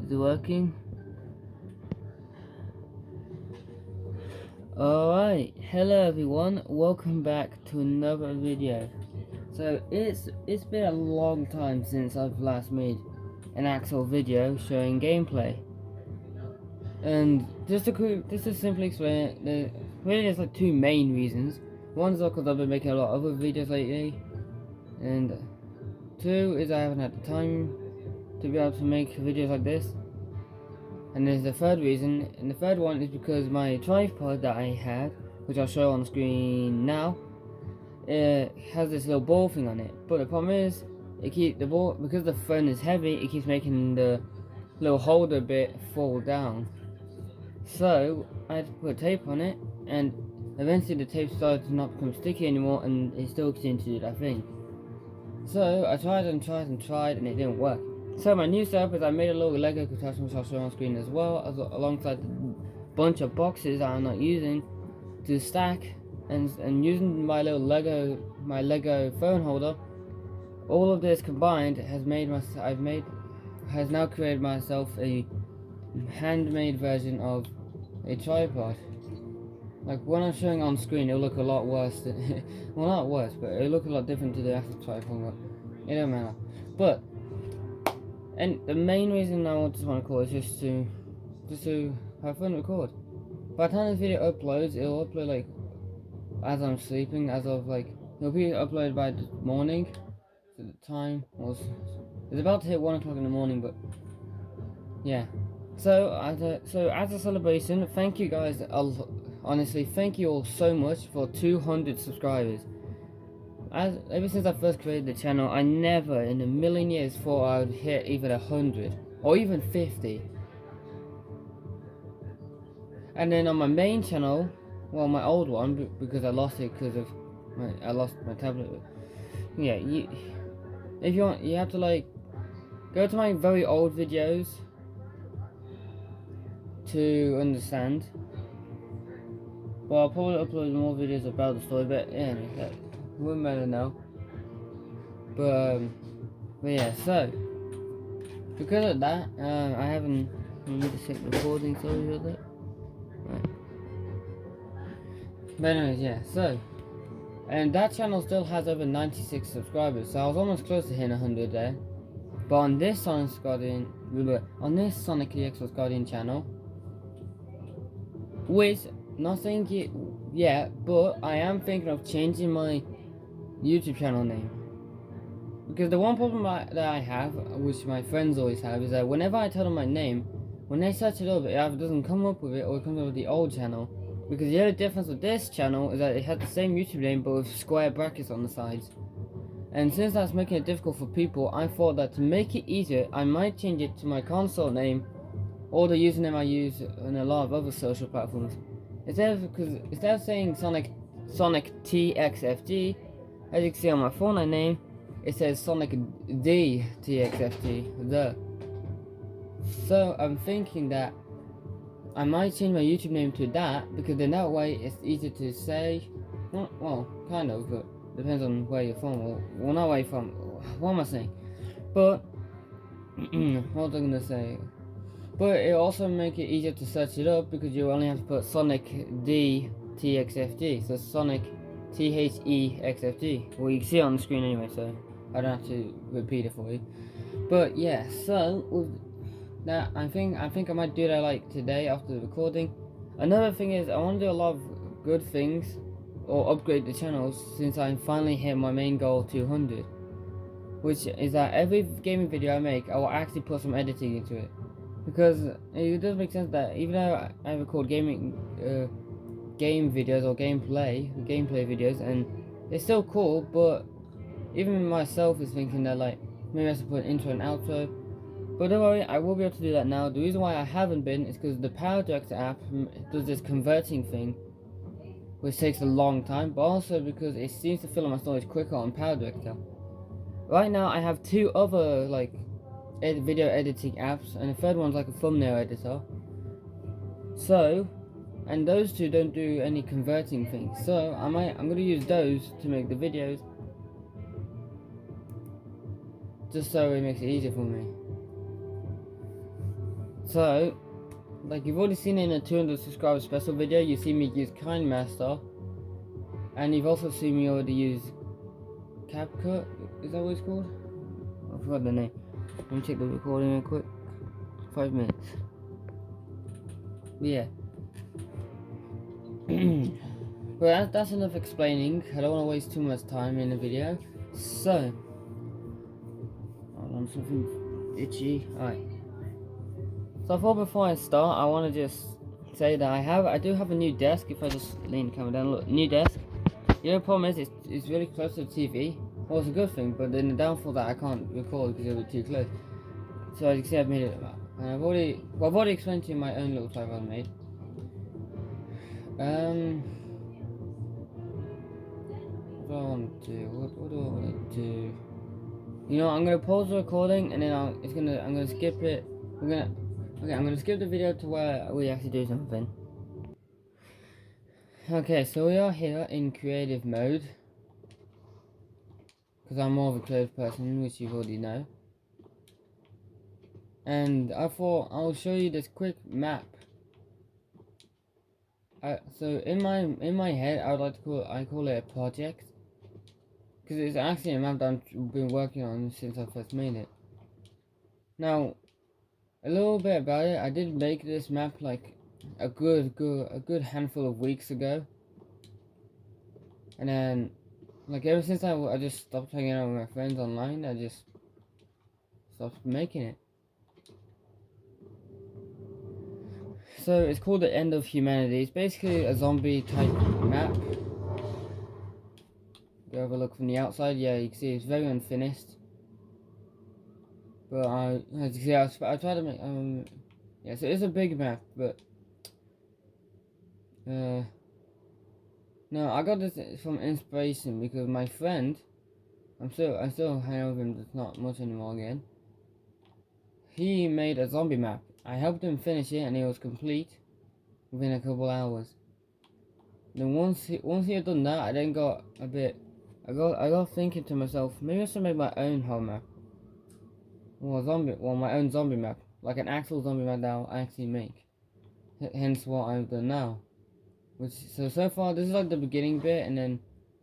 Is it working? Alright, hello everyone, welcome back to another video. So it's been a long time since I've last made an actual video showing gameplay. And just to simply explain it, really there's like two main reasons. One is because I've been making a lot of other videos lately, and two is I haven't had the time to be able to make videos like this. And there's the third reason, and the third one is because my tripod that I had, which I'll show on the screen now, has this little ball thing on it. But the problem is, the ball, because the phone is heavy, it keeps making the little holder bit fall down. So I had to put tape on it, and eventually the tape started to not become sticky anymore, and it still continued to do that thing. So I tried and tried, and it didn't work. So my new setup is I made a little Lego construction, which I'll show on screen as well, alongside the bunch of boxes that I'm not using to stack, and using my little Lego phone holder. All of this combined has now created myself a handmade version of a tripod. Like when I'm showing on screen, it'll look a lot worse than, well, not worse, but it'll look a lot different to the actual tripod, but it don't matter. And the main reason I want to call is just to have fun record. By the time this video uploads, it'll upload like as I'm sleeping, it'll be uploaded by the morning. So the time it's about to hit 1 o'clock in the morning, but yeah. So as a celebration, thank you guys. Honestly, thank you all so much for 200 subscribers. Ever since I first created the channel, I never in a million years thought I would hit even 100 or even 50. And then on my main channel, well, my old one, because I lost it because of I lost my tablet. Yeah, if you want, you have to like go to my very old videos to understand. Well, I'll probably upload more videos about the story, but yeah, that wouldn't matter now. But yeah, so because of that, I haven't. Let me just check the recording. Sorry about that. Right. But anyways, yeah. So, and that channel still has over 96 subscribers, so I was almost close to hitting 100 there. But on this Sonic EXO's Guardian channel, which not saying it yet, but I am thinking of changing my YouTube channel name. Because the one problem that I have, which my friends always have, is that whenever I tell them my name, when they search it up, it either doesn't come up with it or it comes up with the old channel. Because the only difference with this channel is that it has the same YouTube name but with square brackets on the sides. And since that's making it difficult for people, I thought that to make it easier, I might change it to my console name or the username I use on a lot of other social platforms. Instead of saying Sonic TXFG, as you can see on my Fortnite name, it says Sonic D TXFG. So I'm thinking that I might change my YouTube name to that, because then that way it's easier to say. Well, kind of, but depends on where you're from. Well, not where you're from. What am I saying? But what was I gonna say? But it also make it easier to search it up, because you only have to put Sonic D TXFG. So Sonic THEXFG. Well, you can see it on the screen anyway, so I don't have to repeat it for you. But yeah, so with that, I think I might do that like today after the recording. Another thing is I want to do a lot of good things or upgrade the channels, since I finally hit my main goal of 200, which is that every gaming video I make, I will actually put some editing into it. Because it does make sense that even though I record game videos or gameplay videos, and it's still cool, but even myself is thinking that like maybe I should put an intro and outro. But don't worry, I will be able to do that now. The reason why I haven't been is because the Power Director app does this converting thing, which takes a long time, but also because it seems to fill up my storage quicker on Power Director. Right now I have two other like video editing apps, and the third one's like a thumbnail editor. So, and those two don't do any converting things. So I'm gonna use those to make the videos, just so it makes it easier for me. So, like you've already seen in a 200 subscriber special video, you see me use KindMaster, and you've also seen me already use CapCut. Is that what it's called? I forgot the name. Let me check the recording real quick. 5 minutes. But yeah. But that's enough explaining. I don't want to waste too much time in the video. So, hold on, something itchy. Alright. So before I start, I want to just say that I do have a new desk. If I just lean the camera down, look, new desk. The only problem is it's really close to the TV. Well, it's a good thing, but then the downfall that I can't record because it'll be too close. So as you can see, I've made it, and I've already explained to you my own little type I've made. What do I want to do? What do I want to do? You know, I'm gonna pause the recording, and then I'm gonna skip it. I'm gonna skip the video to where we actually do something. Okay, so we are here in creative mode, because I'm more of a creative person, which you already know. And I thought I'll show you this quick map. So in my head, I would like to call it a project, because it's actually a map that I've been working on since I first made it. Now, a little bit about it. I did make this map like a good handful of weeks ago, and then like ever since I just stopped hanging out with my friends online, I just stopped making it. So it's called The End of Humanity. It's basically a zombie type map. Go have a look from the outside. Yeah, you can see it's very unfinished. But as you see, I tried to make yeah. So it's a big map, but no, I got this from inspiration because my friend, I still hang out with him, just not much anymore again. He made a zombie map. I helped him finish it, and it was complete within a couple hours. Then once he had done that, I then got a bit. I got thinking to myself, maybe I should make my own home map. Well, my own zombie map, like an actual zombie map that I'll actually make. Hence what I've done now. So far this is like the beginning bit, and then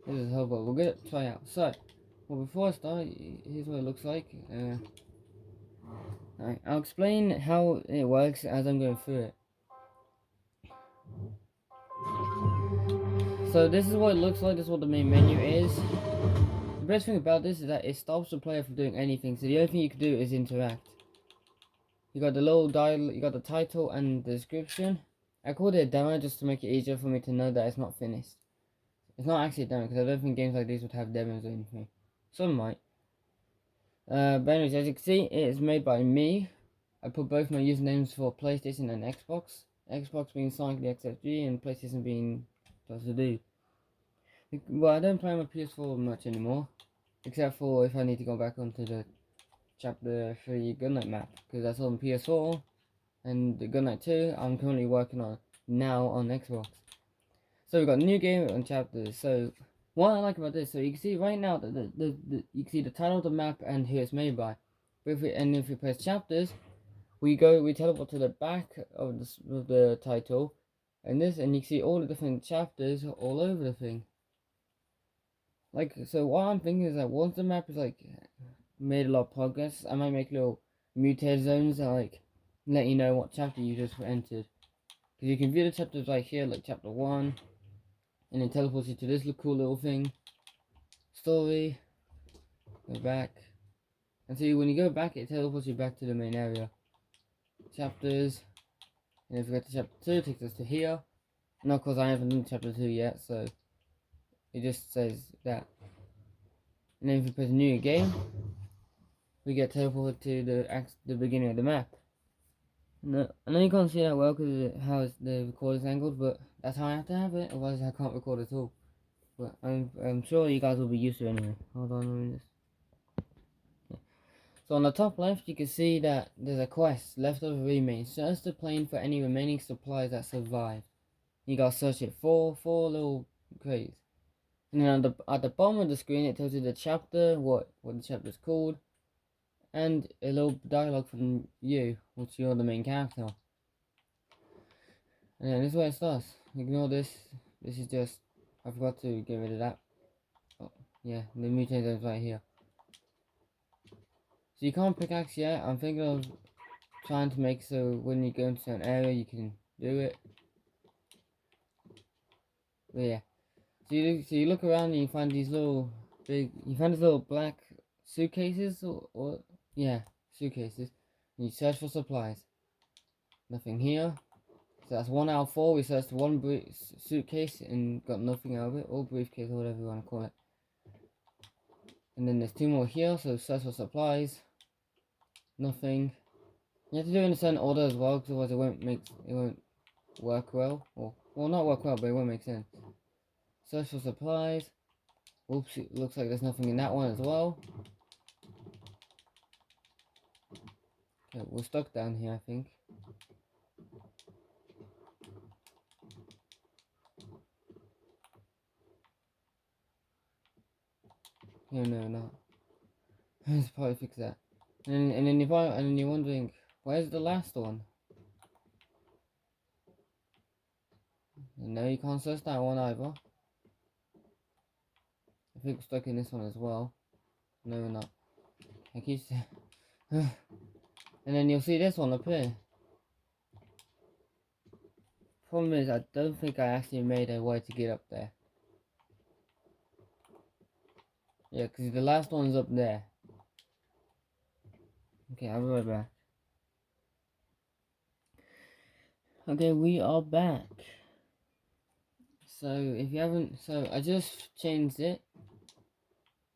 this is how we're gonna try out. So, well, before I start, here's what it looks like. Alright, I'll explain how it works as I'm going through it. So this is what it looks like. This is what the main menu is. The best thing about this is that it stops the player from doing anything. So the only thing you can do is interact. You got the little dial. You got the title and the description. I called it a demo just to make it easier for me to know that it's not finished. It's not actually a demo because I don't think games like these would have demos or anything. Some might. But anyways, as you can see, it is made by me. I put both my usernames for PlayStation and Xbox. Xbox being Sonic the XFG and PlayStation being Just to Do. Well, I don't play on my PS4 much anymore, except for if I need to go back onto the Chapter 3 Gunnight map, because that's on PS4, and the Gunnight 2 I'm currently working on now on Xbox. So we've got a new game on chapters. So what I like about this, so you can see right now that you can see the title of the map and who it's made by. But if we press chapters, we teleport to the back of the title, and you can see all the different chapters all over the thing. Like, so what I'm thinking is that once the map is like made a lot of progress, I might make little mutated zones that like let you know what chapter you just entered. Because you can view the chapters right here, like chapter 1, and it teleports you to this cool little thing. Story. Go back. And see, when you go back, it teleports you back to the main area. Chapters. And if we go to chapter 2, it takes us to here. And of course, I haven't done chapter 2 yet, so it just says that. And then if we press new game, we get teleported to the beginning of the map. No, I know you can't see that well because how the recording's angled, but that's how I have to have it, otherwise I can't record at all. But I'm sure you guys will be used to it anyway. Hold on, let me just... Yeah. So on the top left, you can see that there's a quest, leftover remains. Search the plane for any remaining supplies that survive. You gotta search it for four little crates. And then at the bottom of the screen, it tells you the chapter, what the chapter's called, and a little dialogue from you, which you're the main character. And then this is where it starts. Ignore this. This is just, I forgot to get rid of that. Oh, yeah, the mutant zone's right here. So you can't pickaxe yet. I'm thinking of trying to make so when you go into an area you can do it. But yeah. So you look around and you find these little black suitcases or yeah, suitcases. And you search for supplies. Nothing here. So that's 1 out of 4. We searched one suitcase and got nothing out of it, or briefcase, or whatever you want to call it. And then there's 2 more here, so search for supplies. Nothing. You have to do it in a certain order as well, because otherwise it won't work well, or well, not work well, but it won't make sense. Search for supplies. Oops, it looks like there's nothing in that one as well. Okay, we're stuck down here, I think. No, not. Let's probably fix that. And then you're wondering, where's the last one? And no, you can't search that one either. I think we're stuck in this one as well. No, we're not. I keep and then you'll see this one up here. Problem is, I don't think I actually made a way to get up there. Yeah, because the last one's up there. Okay, I'll be right back. Okay, we are back. So, if you haven't... So, I just changed it.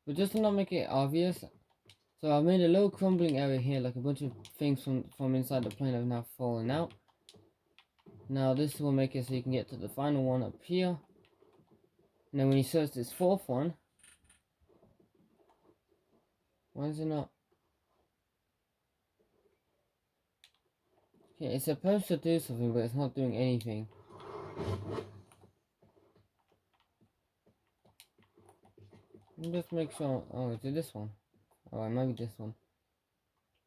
But just to not make it obvious... So, I made a little crumbling area here, like a bunch of things from inside the plane have now fallen out. Now, this will make it so you can get to the final one up here. And then when you search this 4th one... Why is it not... Okay, it's supposed to do something, but it's not doing anything. Just make sure... Oh, is it this one? Oh, it might be this one.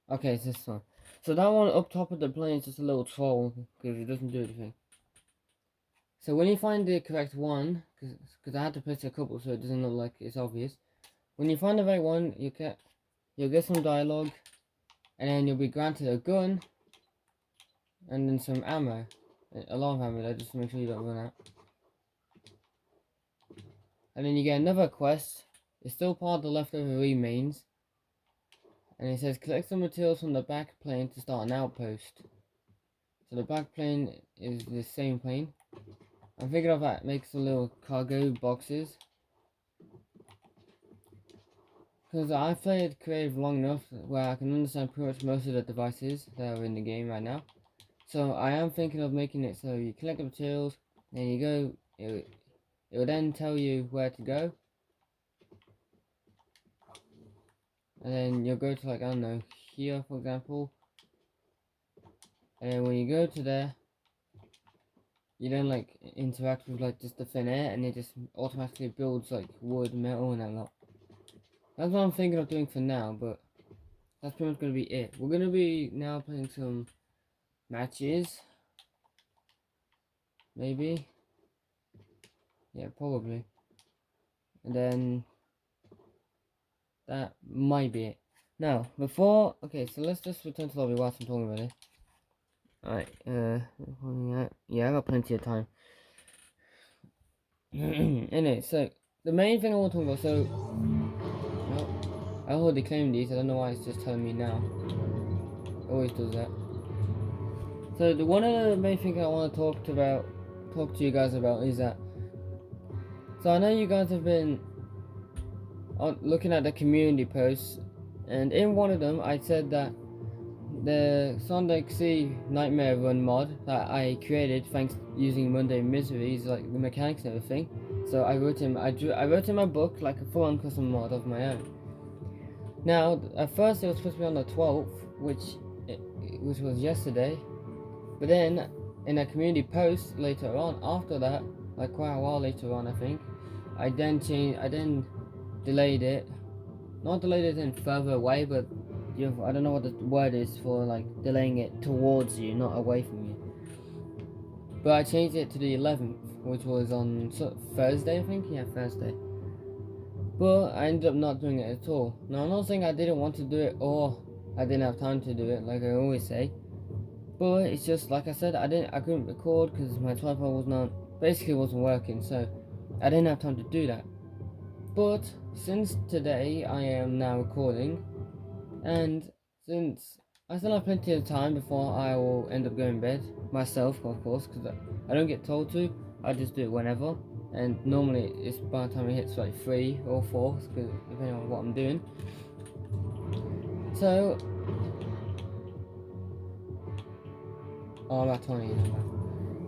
Okay, it's this one. So that one up top of the plane is just a little troll, because it doesn't do anything. So when you find the correct one, because I had to place a couple so it doesn't look like it's obvious. When you find the right one, you'll get some dialogue, and then you'll be granted a gun, and then some ammo. A lot of ammo there, just to make sure you don't run out. And then you get another quest. It's still part of the leftover remains. And it says collect some materials from the back plane to start an outpost. So the back plane is the same plane. I'm thinking of that makes the little cargo boxes. Because I've played creative long enough where I can understand pretty much most of the devices that are in the game right now. So I am thinking of making it so you collect the materials, and you go, it will then tell you where to go. And then you'll go to, like, I don't know, here for example. And then when you go to there, you then like interact with like just the thin air, and it just automatically builds like wood, metal, and that lot. That's what I'm thinking of doing for now, but that's pretty much gonna be it. We're gonna be now playing some matches. Maybe. Yeah, probably. And then that might be it. Now, okay, so let's just return to lobby whilst I'm talking about it. Alright, yeah, I got plenty of time. Anyway, so the main thing I want to talk about, so I already claimed these, I don't know why it's just telling me now. It always does that. So one of the main things I want to talk to you guys about is that, so I know you guys have been looking at the community posts, and in one of them I said that the Sonic Sea Nightmare Run mod that I created thanks using Monday Miseries, like the mechanics and everything. So I wrote in my book like a full-on custom mod of my own. Now, at first it was supposed to be on the 12th, which was yesterday, but then in a community post later on, after that, like quite a while later on I think, I then delayed it, not delayed it in further away, but I don't know what the word is for like delaying it towards you, not away from you. But I changed it to the 11th, which was on Thursday, I think. Yeah, Thursday. But I ended up not doing it at all. Now I'm not saying I didn't want to do it or I didn't have time to do it, like I always say. But it's just like I said, I couldn't record because my tripod wasn't working, so I didn't have time to do that. But since today I am now recording, and since I still have plenty of time before I will end up going to bed myself, of course, because I don't get told to. I just do it whenever, and normally it's by the time it hits like 3 or 4, depending on what I'm doing. So, I'm at 20 now.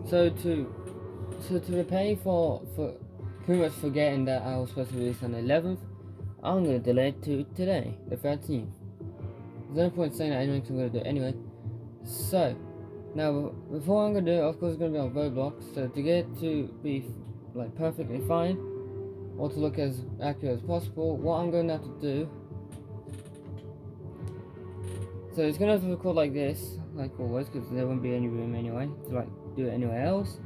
So to repay for pretty much forgetting that I was supposed to release on the 11th, I'm gonna delay it to today, the 13th. There's no point saying that anyway, because I'm gonna do it anyway. So, now before I'm gonna do it, of course it's gonna be on Roblox. So to get it to be like perfectly fine, or to look as accurate as possible, what I'm gonna have to do. So it's gonna have to record like this, like always, because there won't be any room anyway to like do it anywhere else.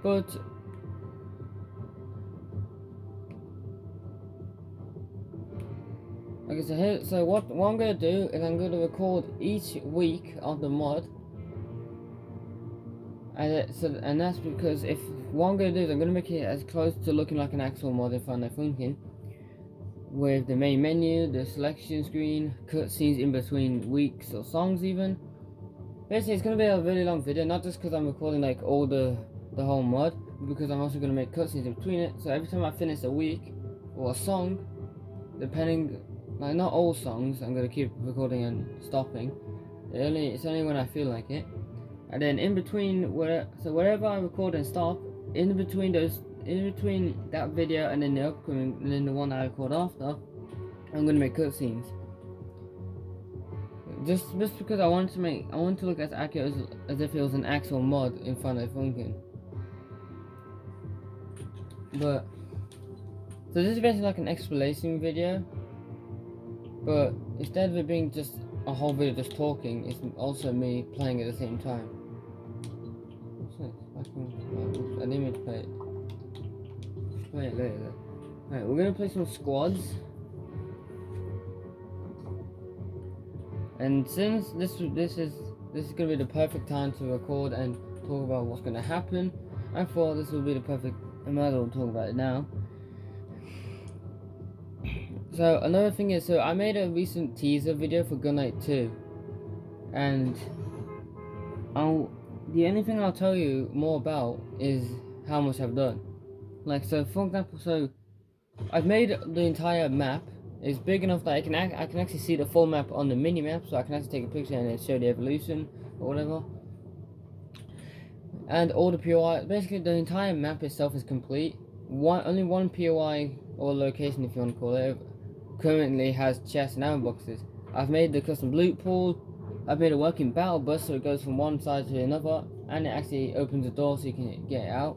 But okay, so what I'm gonna do is I'm gonna record each week of the mod, and that's because what I'm gonna do is I'm gonna make it as close to looking like an actual mod in Fortnite thinking, with the main menu, the selection screen, cutscenes in between weeks or songs even. Basically, it's gonna be a really long video, not just because I'm recording like all the whole mod, but because I'm also gonna make cutscenes in between it. So every time I finish a week or a song, depending. Like, not all songs, I'm going to keep recording and stopping. It's only when I feel like it. And then in between, wherever I record and stop, in between that video and then the upcoming, and then the one I record after, I'm going to make cutscenes. Just because I want to look as accurate as if it was an actual mod in Fortnite Funkin'. But, so this is basically like an explanation video. But instead of it being just a whole video just talking, it's also me playing at the same time. I didn't mean to play it. Play it later. Alright, we're gonna play some squads. And since this is gonna be the perfect time to record and talk about what's gonna happen, I thought this would be the perfect. I might as well talk about it now. So another thing is, I made a recent teaser video for Good Night 2, and the only thing I'll tell you more about is how much I've done. Like, so for example, I've made the entire map. It's big enough that I can actually see the full map on the mini map, so I can actually take a picture and then show the evolution or whatever. And all the POI, basically the entire map itself is complete. Only one POI or location, if you want to call it, currently has chests and ammo boxes. I've made the custom loot pool. I've made a working battle bus so it goes from one side to another, and it actually opens a door so you can get it out.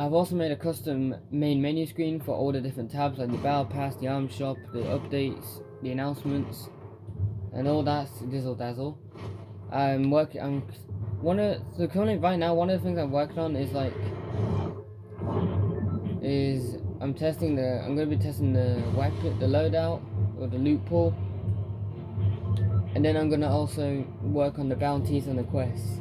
I've also made a custom main menu screen for all the different tabs, like the battle pass, the arm shop, the updates, the announcements, and all that dizzle dazzle. Currently right now one of the things I'm working on is I'm going to be testing the weapon, the loadout, or the loot pool. And then I'm going to also work on the bounties and the quests.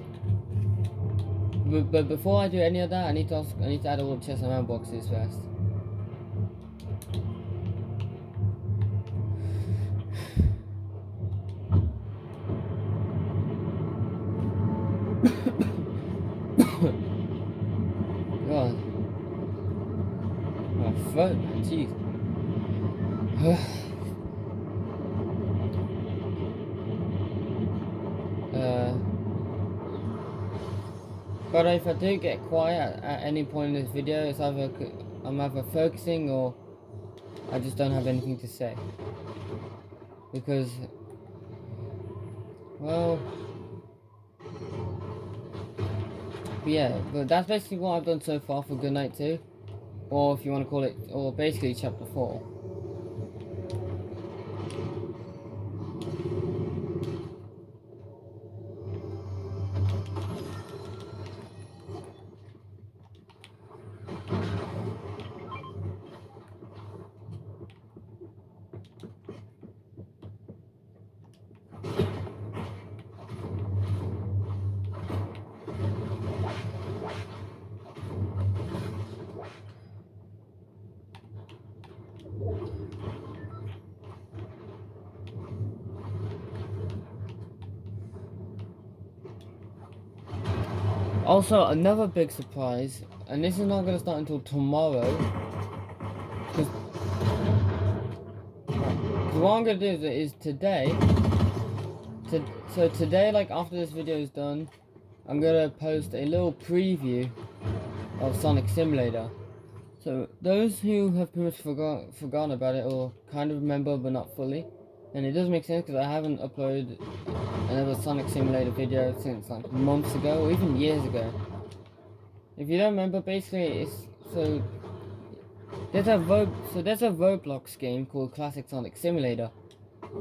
But before I do any of that, I need to add all the chests and ammo boxes first. God. My throat, man, jeez. But if I do get quiet at any point in this video, it's either I'm either focusing or I just don't have anything to say. Because, well, yeah, but that's basically what I've done so far for Good Night 2. or if you want to call it, or basically chapter 4. Also, another big surprise, and this is not going to start until tomorrow, because what I'm going to do is today, so today, like after this video is done, I'm going to post a little preview of Sonic Simulator. So those who have pretty much forgotten about it, or kind of remember but not fully, and it does make sense because I haven't uploaded another Sonic Simulator video since like months ago or even years ago. If you don't remember, basically it's there's a Roblox game called Classic Sonic Simulator,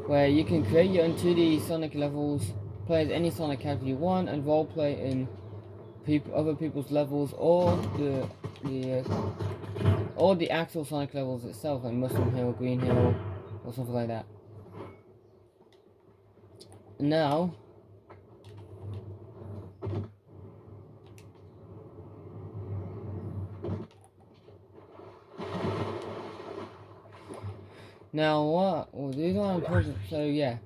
where you can create your own 2D Sonic levels, play as any Sonic character you want, and roleplay in other people's levels, or the actual Sonic levels itself, like Mushroom Hill, Green Hill, or something like that. Now, what? Well, these are important. So yeah,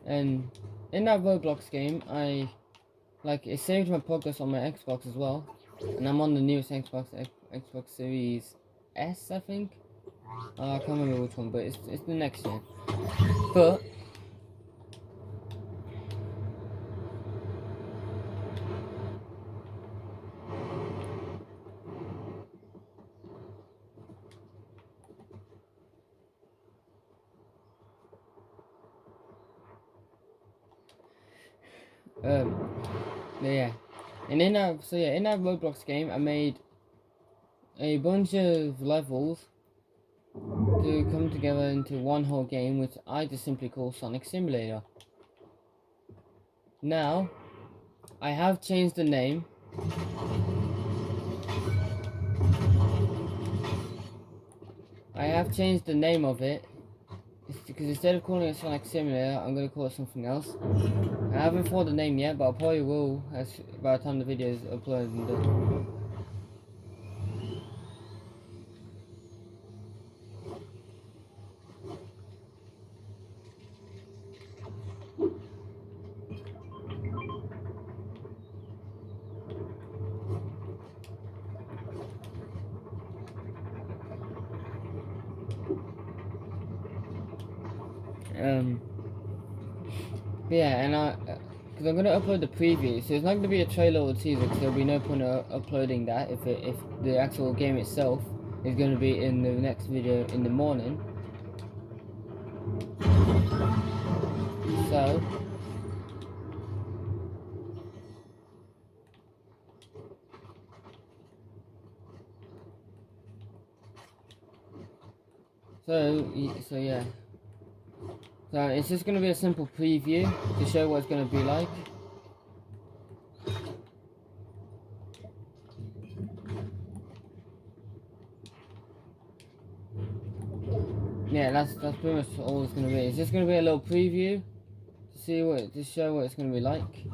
and in that Roblox game, it saved my progress on my Xbox as well, and I'm on the newest Xbox Series S, I think. I can't remember which one, but it's the next gen. But yeah, and in that Roblox game, I made a bunch of levels to come together into one whole game, which I just simply call Sonic Simulator. Now, I have changed the name. Of it, because instead of calling it Sonic Simulator, I'm going to call it something else. I haven't thought the name yet, but I probably will by the time the video is uploaded and done. Yeah, and because I'm gonna upload the preview, so it's not gonna be a trailer or teaser, because there'll be no point of uploading that if the actual game itself is gonna be in the next video in the morning. So yeah. So it's just gonna be a simple preview to show what it's gonna be like. Yeah, that's pretty much all it's gonna be. It's just gonna be a little preview to show what it's gonna be like.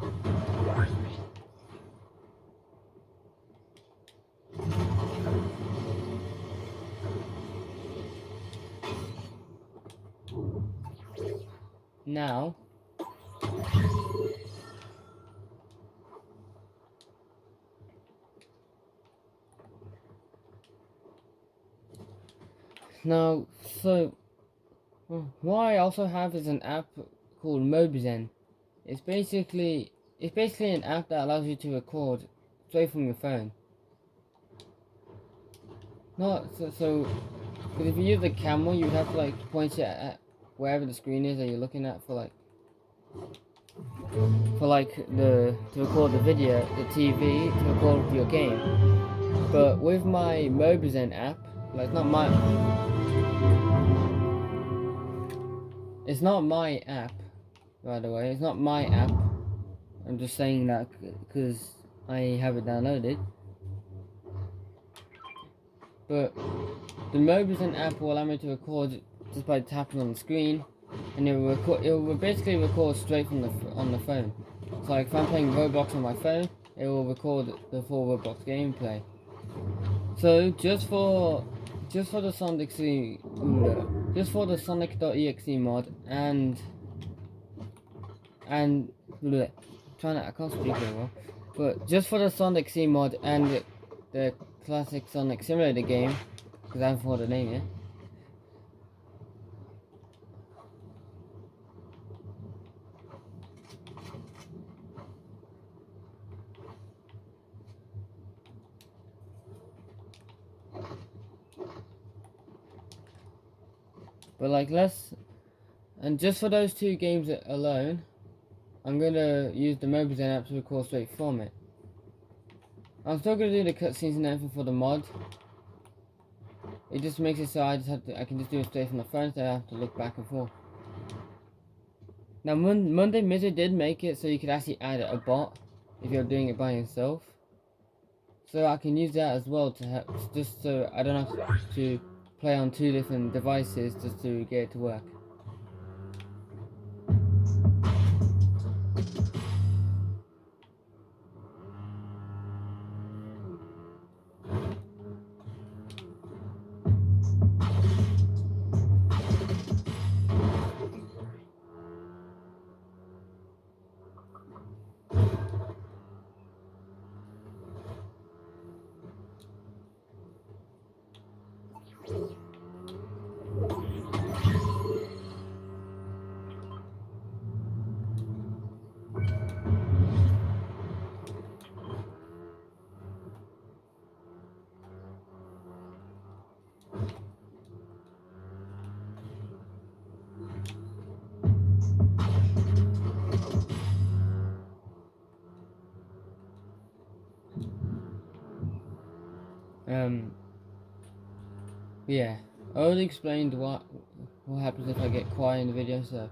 Now, so what I also have is an app called Mobizen. It's basically an app that allows you to record straight from your phone. Because if you use the camera, you have to like point it at wherever the screen is that you're looking at to record the video, the TV to record your game. But with my Mobizen app, like it's not my app, by the way. It's not my app. I'm just saying that because I have it downloaded. But the Mobizen app will allow me to record just by tapping on the screen, and it will basically record straight from on the phone. So like if I'm playing Roblox on my phone, it will record the full Roblox gameplay. So just for the Sonic.exe mod and bleh, I can't speak very well. But just for the Sonic C mod and the classic Sonic Simulator game, because I haven't thought of the name yet. But like and just for those two games alone, I'm gonna use the Mobizen app to record straight from it. I'm still gonna do the cutscenes and everything for the mod. It just makes it so I can just do it straight from the phone, so I have to look back and forth. Now Monday Misery did make it so you could actually add a bot if you're doing it by yourself. So I can use that as well to help, just so I don't have to play on two different devices just to get it to work. Yeah, I already explained what happens if I get quiet in the video, so.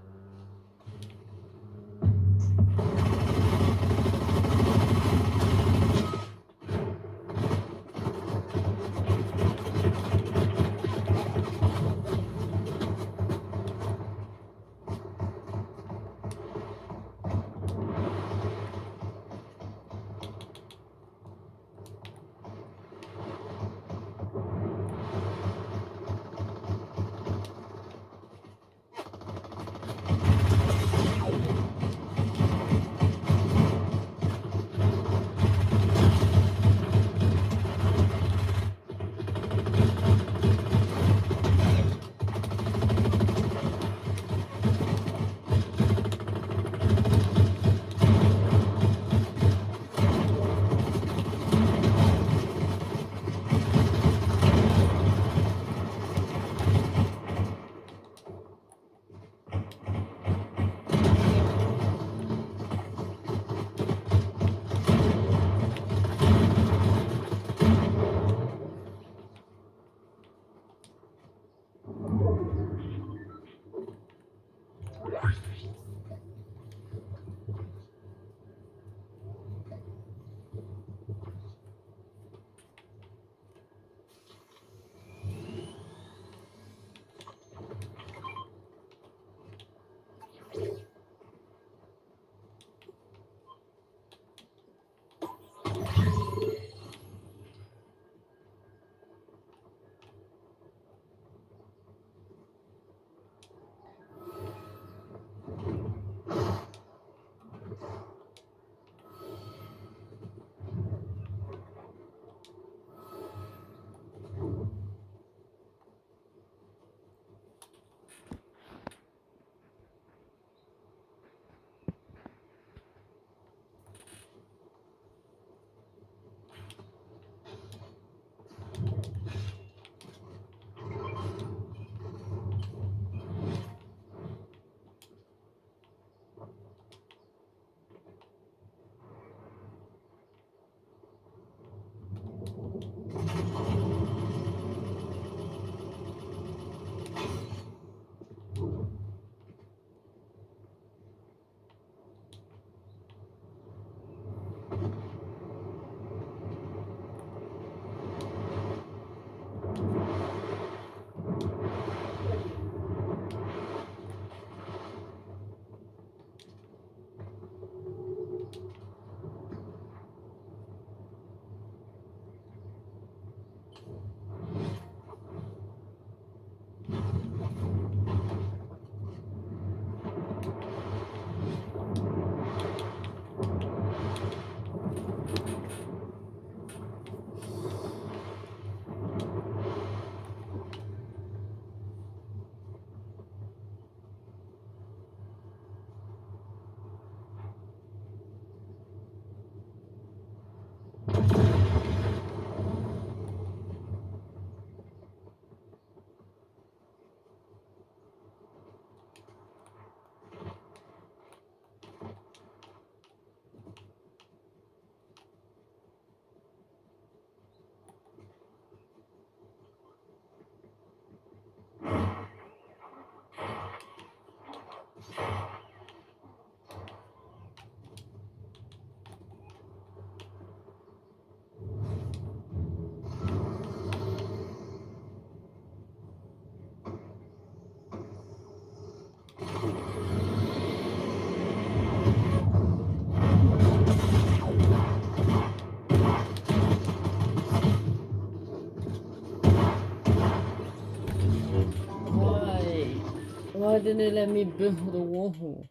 Why didn't it let me build a wall?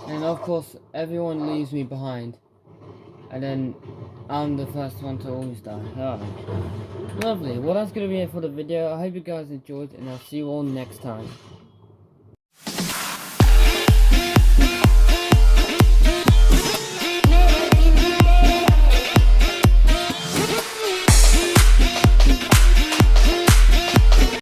And of course, everyone leaves me behind. And then I'm the first one to always die. Oh. Lovely. Well, that's going to be it for the video. I hope you guys enjoyed, and I'll see you all next time.